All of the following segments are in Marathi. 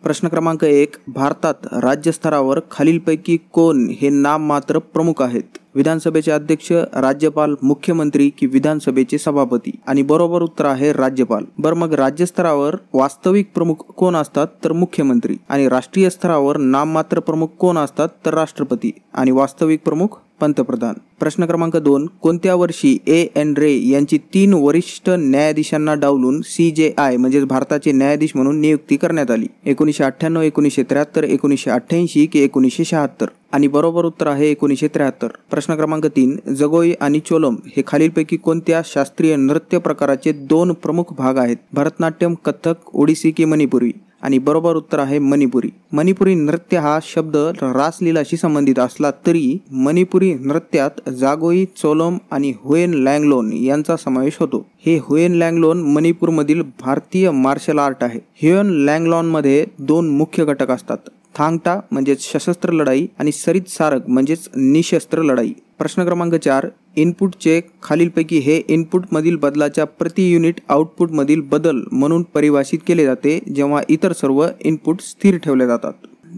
प्रश्न क्रमांक 1. भारतात राज्यस्तरावर खालीलपैकी कोण हे नाममात्र प्रमुख आहेत? विधानसभेचे अध्यक्ष, राज्यपाल, मुख्यमंत्री की विधानसभेचे सभापती? आणि बरोबर उत्तर आहे राज्यपाल. बरं, मग राज्यस्तरावर वास्तविक प्रमुख कोण असतात? तर मुख्यमंत्री. आणि राष्ट्रीय स्तरावर नाममात्र प्रमुख कोण असतात? तर राष्ट्रपती. आणि वास्तविक प्रमुख पंतप्रधान. प्रश्न क्रमांक 2. कोणत्या वर्षी A.N. रे यांची 3 वरिष्ठ न्यायाधीशांना डावलून CJI म्हणजे भारताचे न्यायाधीश म्हणून नियुक्ती करण्यात आली? 1998, 1973, 1988 की 1976? आणि बरोबर उत्तर आहे 1973. प्रश्न क्रमांक 3. जगोई आणि चोलम हे खालीलपैकी कोणत्या शास्त्रीय नृत्य प्रकाराचे 2 प्रमुख भाग आहेत? भरतनाट्यम, कथ्थक, ओडिसी की मणिपुरी? आणि बरोबर उत्तर आहे मणिपुरी. मणिपुरी नृत्य हा शब्द रासलीलाशी संबंधित असला तरी मणिपुरी नृत्यात जागोई, चोलम आणि हुएन लँगलोन यांचा समावेश होतो. हे हुएन लँगलोन मणिपूरमधील भारतीय मार्शल आर्ट आहे. हुएन लँगलोनमध्ये 2 मुख्य घटक असतात: थांगटा म्हणजेच सशस्त्र लढाई आणि सरित सारग म्हणजेच निशस्त्र लढाई. प्रश्न क्रमांक 4. इनपुटचे खालीलपैकी हे इनपुटमधील बदलाच्या प्रति युनिट आउटपुटमधील बदल म्हणून परिभाषित केले जाते जेव्हा इतर सर्व इनपुट स्थिर ठेवले जातात?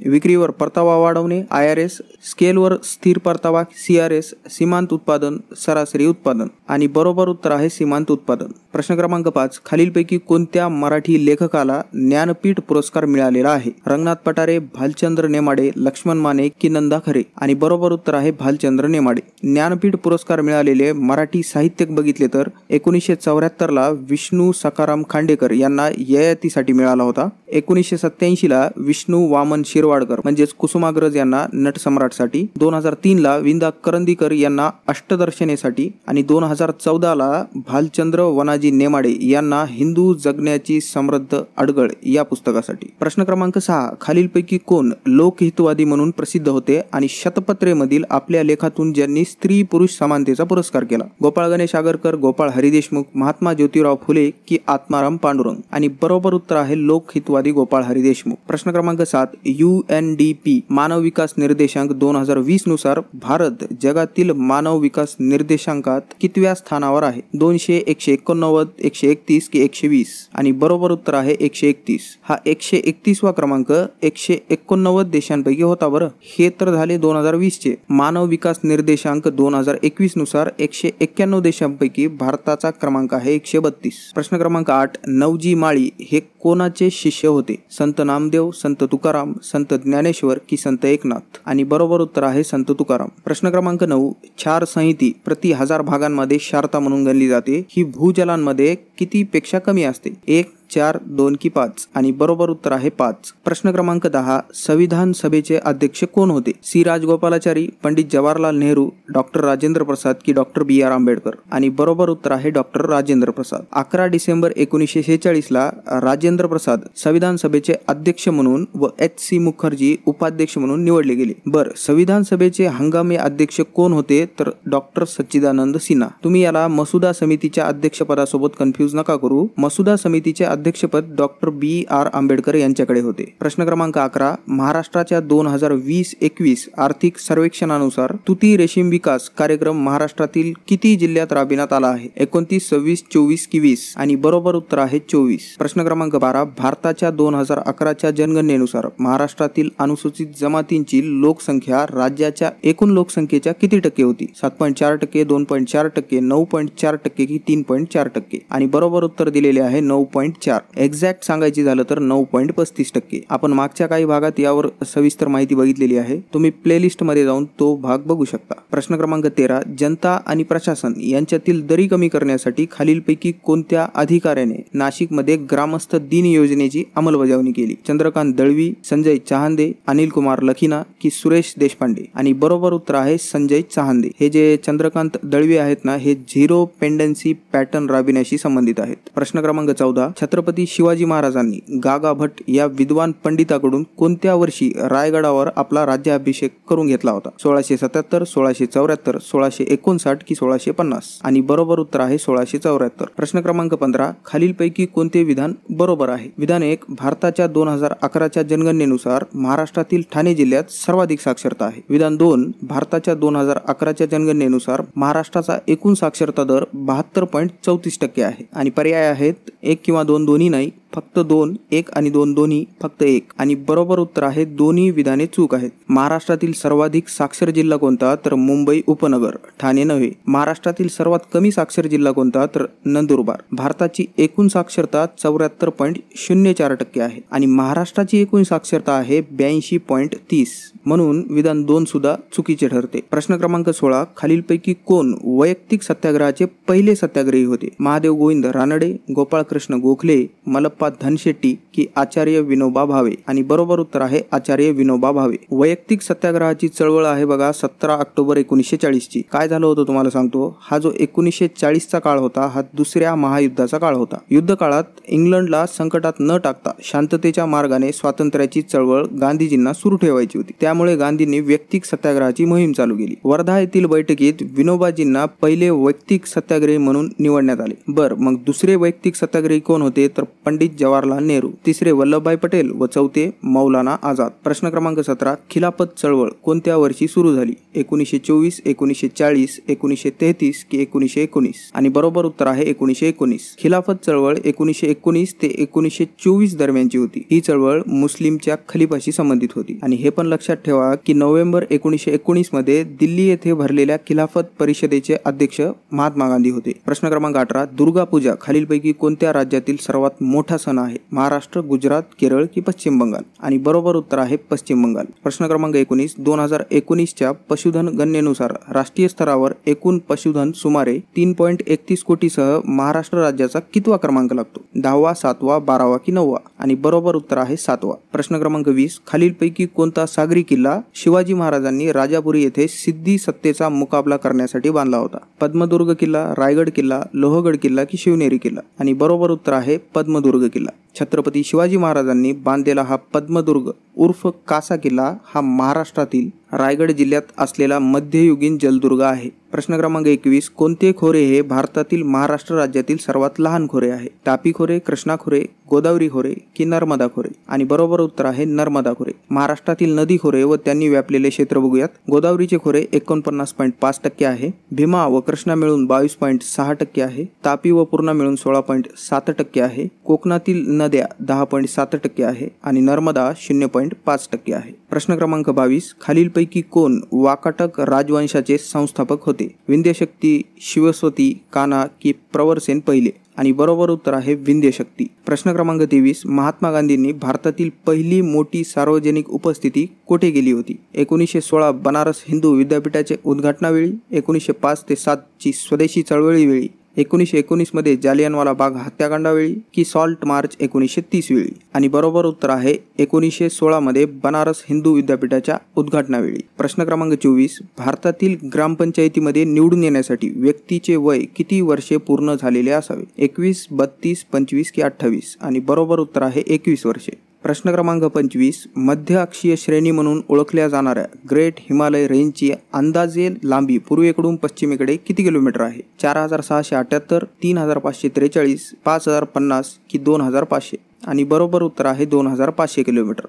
विक्रीवर परतावा वाढवणे, IRS, स्केलवर स्थिर परतावा, CRS, सीमांत उत्पादन, सरासरी उत्पादन? आणि बरोबर उत्तर आहे सीमांत उत्पादन. प्रश्न क्रमांक 5. खालीलपैकी कोणत्या मराठी लेखकाला ज्ञानपीठ पुरस्कार मिळालेला आहे? रंगनाथ पठारे, भालचंद्र नेमाडे, लक्ष्मण माने की नंदा खरे? आणि बरोबर उत्तर आहे भालचंद्र नेमाडे. ज्ञानपीठ पुरस्कार मिळालेले मराठी साहित्यिक बघितले तर 1974ला विष्णू सखाराम खांडेकर यांना ययातीसाठी मिळाला होता. 1987ला विष्णू वामन शिरवाडकर म्हणजेच कुसुमाग्रज यांना नटसम्राटसाठी, 2003ला विंदा करंदीकर यांना अष्टदर्शनेसाठी आणि 2014ला भालचंद्र वनाजी नेमाडे यांना हिंदू जगण्याची समृद्ध अडगळ या पुस्तकासाठी. प्रश्न क्रमांक 6. खालीलपैकी कोण लोकहितवादी म्हणून प्रसिद्ध होते आणि शतपत्रेमधील आपल्या लेखातून ज्यांनी स्त्री पुरुष समानतेचा पुरस्कार केला? गोपाळ गणेश आगरकर, गोपाळ हरिदेशमुख, महात्मा ज्योतिराव फुले की आत्माराम पांडुरंग? आणि बरोबर उत्तर आहे लोकहितवादी गोपाळ हरिदेशमुख. प्रश्न क्रमांक 7. UNDP मानव विकास निर्देशांक 2020 नुसार भारत जगातील मानव विकास निर्देशांकात कितव्या स्थानावर आहे? 200, 189, 131 की 120? आणि बरोबर उत्तर आहे 131. हा 131वा क्रमांक 189 देशांपैकी होता. बरं, हे तर झाले 2020चे. मानव विकास निर्देशांक 2021 नुसार 191 देशांपैकी भारताचा क्रमांक आहे 132. प्रश्न क्रमांक 8. नवजी माळी हे कोणाचे शिष्य होते? संत नामदेव, संत तुकाराम, संत ज्ञानेश्वर की संत एकनाथ? आणि बरोबर उत्तर आहे संत तुकाराम. प्रश्न क्रमांक 9. क्षार संहिती प्रति 1000 भागांमध्ये क्षारता म्हणून गणली जाते. ही भूजलांमध्ये किती पेक्षा कमी असते? 1, 4, 2 की 5? आणि बरोबर उत्तर आहे 5. प्रश्न क्रमांक 10. संविधान सभेचे अध्यक्ष कोण होते? C. राजगोपालाचारी, पंडित जवाहरलाल नेहरू, डॉक्टर राजेंद्र प्रसाद की डॉक्टर B.R. आंबेडकर? आणि बरोबर उत्तर आहे डॉक्टर राजेंद्र प्रसाद. 11 डिसेंबर 1946ला राजेंद्र प्रसाद संविधान सभेचे अध्यक्ष म्हणून व H.C. मुखर्जी उपाध्यक्ष म्हणून निवडले गेले. बरं, संविधान सभेचे हंगामी अध्यक्ष कोण होते? तर डॉक्टर सच्चिदानंद सिन्हा. तुम्ही याला मसुदा समितीच्या अध्यक्षपदासोबत कन्फ्यूज नका करू. मसुदा समितीचे अध्यक्षपद डॉक्टर B.R. आंबेडकर यांच्याकडे होते. प्रश्न क्रमांक 11. महाराष्ट्राच्या 2020-21 आर्थिक सर्वेक्षणानुसार तुती रेशीम विकास कार्यक्रम महाराष्ट्रातील किती जिल्ह्यात राबविण्यात आला आहे? 29, 26, 24 की 20? आणि बरोबर उत्तर आहे 24. प्रश्न क्रमांक 12. भारताच्या 2011च्या जनगणनेनुसार महाराष्ट्रातील अनुसूचित जमातींची लोकसंख्या राज्याच्या एकूण लोकसंख्येच्या किती टक्के होती? 7.4%, 2.4%, 9.4% की 3.4%? आणि बरोबर उत्तर दिलेले आहे 9.4. एक्झॅक्ट सांगायची झालं तर 9.35%. आपण मागच्या काही भागात यावर सविस्तर माहिती बघितलेली आहे. तुम्ही प्लेलिस्ट मध्ये जाऊन तो भाग बघू शकता. प्रश्न क्रमांक 13. जनता आणि प्रशासन यांच्यातील दरी कमी करण्यासाठी खालीलपैकी कोणत्या अधिकाऱ्याने नाशिकमध्ये ग्रामस्थ दिन योजनेची अंमलबजावणी केली? चंद्रकांत दळवी, संजय चहांदे, अनिल कुमार लखिना की सुरेश देशपांडे? आणि बरोबर उत्तर आहे संजय चहांदे. हे जे चंद्रकांत दळवी आहेत ना, हे झिरो पेंडन्सी पॅटर्न राबविण्याशी संबंधित आहेत. प्रश्न क्रमांक 14. छत्रपती शिवाजी महाराजांनी गागा भट्ट या विद्वान पंडिताकडून कोणत्या वर्षी रायगडावर आपला राज्याभिषेक करून घेतला होता? 1677, 1674, 1659 की 1650? आणि बरोबर उत्तर आहे 1674. प्रश्न क्रमांक 15. खालीलपैकी कोणते विधान बरोबर आहे? विधान 1. भारताच्या 2011च्या जनगणनेनुसार महाराष्ट्रातील ठाणे जिल्ह्यात सर्वाधिक साक्षरता आहे. विधान 2. भारताच्या 2011च्या जनगणनेनुसार महाराष्ट्राचा एकूण साक्षरता दर 72.34% आहे. आणि पर्याय आहेत 1 किंवा 2 दोन्ही नाही. फक्त 2, 1 आणि 2 दोन्ही फक्त 1 आणि बरोबर उत्तर आहे दोन्ही विधाने चूक आहेत. महाराष्ट्रातील सर्वाधिक साक्षर जिल्हा कोणता? तर मुंबई उपनगर, ठाणे नव्हे. महाराष्ट्रातील सर्वात कमी साक्षर जिल्हा कोणता? तर नंदुरबार. भारताची एकूण साक्षरता 74.04% आहे आणि महाराष्ट्राची एकूण साक्षरता आहे 82.30. म्हणून विधान 2 सुद्धा चुकीचे ठरते. प्रश्न क्रमांक 16. खालीलपैकी कोण वैयक्तिक सत्याग्रहाचे पहिले सत्याग्रही होते? महादेव गोविंद रानडे, गोपाळकृष्ण गोखले, मल्लप्पा धनशेट्टी की आचार्य विनोबा भावे? आणि बरोबर उत्तर आहे आचार्य विनोबा भावे. वैयक्तिक सत्याग्रहाची चळवळ आहे बघा 17 ऑक्टोबर 1940 ची. काय झालं होतं तुम्हाला सांगतो. हा जो 1940चा काळ होता हा दुसऱ्या महायुद्धाचा काळ होता. युद्ध काळात इंग्लंडला संकटात न टाकता शांततेच्या मार्गाने स्वातंत्र्याची चळवळ गांधीजींना सुरू ठेवायची होती. त्यामुळे गांधींनी वैयक्तिक सत्याग्रहाची मोहीम चालू केली. वर्धा येथील बैठकीत विनोबाजींना पहिले वैयक्तिक सत्याग्रही म्हणून निवडण्यात आले. मग दुसरे वैयक्तिक सत्याग्रही कोण होते? तर पंडित जवाहरलाल नेहरू, तिसरे वल्लभभाई पटेल व चौथे मौलाना आझाद. प्रश्न क्रमांक 17. खिलाफत चळवळ कोणत्या वर्षी सुरू झाली? 1924, 1940, 1933 की 1919? आणि बरोबर उत्तर आहे 1919. खिलाफत चळवळ 1919 ते 1924 दरम्यानची होती. ही चळवळ मुस्लिमच्या खलिफाशी संबंधित होती आणि हे पण लक्षात ठेवा की नोव्हेंबर 1919 मध्ये दिल्ली येथे भरलेल्या खिलाफत परिषदेचे अध्यक्ष महात्मा गांधी होते. प्रश्न क्रमांक 18. दुर्गा पूजा खालीलपैकी कोणत्या राज्यातील सर्वात मोठा सण आहे? महाराष्ट्र, गुजरात, केरळ की पश्चिम बंगाल? आणि बरोबर उत्तर आहे पश्चिम बंगाल. प्रश्न क्रमांक 19. 2019च्या पशुधन गणनेनुसार राष्ट्रीय स्तरावर एकूण पशुधन सुमारे 3.31 कोटीसह महाराष्ट्र राज्याचा कितवा क्रमांक लागतो? 10वा, 7वा, 12वा की 9वा? आणि बरोबर उत्तर आहे 7वा. प्रश्न क्रमांक 20. खालीलपैकी कोणता सागरी किल्ला शिवाजी महाराजांनी राजापुरी येथे सिद्धी सत्तेचा मुकाबला करण्यासाठी बांधला होता? पद्मदुर्ग किल्ला, रायगड किल्ला, लोहगड किल्ला की शिवनेरी किल्ला? आणि बरोबर उत्तर आहे पद्मदुर्ग किल्ला. छत्रपती शिवाजी महाराजांनी बांधलेला हा पद्मदुर्ग उर्फ कासा किल्ला हा महाराष्ट्रातील रायगड जिल्ह्यात असलेला मध्ययुगीन जलदुर्ग आहे. प्रश्न क्रमांक 21. कोणते खोरे हे भारतातील महाराष्ट्र राज्यातील सर्वात लहान खोरे आहे? तापी खोरे, कृष्णा खोरे, गोदावरी खोरे की नर्मदा खोरे? आणि बरोबर उत्तर आहे नर्मदा खोरे. महाराष्ट्रातील नदी खोरे व त्यांनी व्यापलेले क्षेत्र बघूयात. गोदावरीचे खोरे 49.5% आहे. भीमा व कृष्णा मिळून 22.6% आहे. तापी व पूर्णा मिळून 16.7% आहे. कोकणातील नद्या 10.7% आहे आणि नर्मदा 0.5% आहे. प्रश्न क्रमांक 22. खालीलपैकी कोण वाकाटक राजवंशाचे संस्थापक होते? विंध्यशक्ती, शिवस्वती, कान्हा की प्रवरसेन पहिले? आणि बरोबर उत्तर आहे विंध्यशक्ती. प्रश्न क्रमांक 23. महात्मा गांधींनी भारतातील पहिली मोठी सार्वजनिक उपस्थिती कोठे केली होती? 1916 बनारस हिंदू विद्यापीठाचे उद्घाटनावेळी, 1905 ते 7 ची स्वदेशी चळवळी वेळी, 1919 मध्ये जालियनवाला बाग हत्याकांडावेळी की सॉल्ट मार्च 1930 वेळी? आणि बरोबर उत्तर आहे 1916 मध्ये बनारस हिंदू विद्यापीठाच्या उद्घाटनावेळी. प्रश्न क्रमांक 24. भारतातील ग्रामपंचायतीमध्ये निवडून येण्यासाठी व्यक्तीचे वय किती वर्षे पूर्ण झालेले असावे? 21, 32, 25 की 28? आणि बरोबर उत्तर आहे 21 वर्षे. प्रश्न क्रमांक 25. मध्य अक्षीय श्रेणी म्हणून ओळखल्या जाणाऱ्या ग्रेट हिमालय रेंजची अंदाजे लांबी पूर्वेकडून पश्चिमेकडे किती किलोमीटर आहे? 4678, 3543, 5050 की 2500? आणि बरोबर उत्तर आहे 2500 किलोमीटर.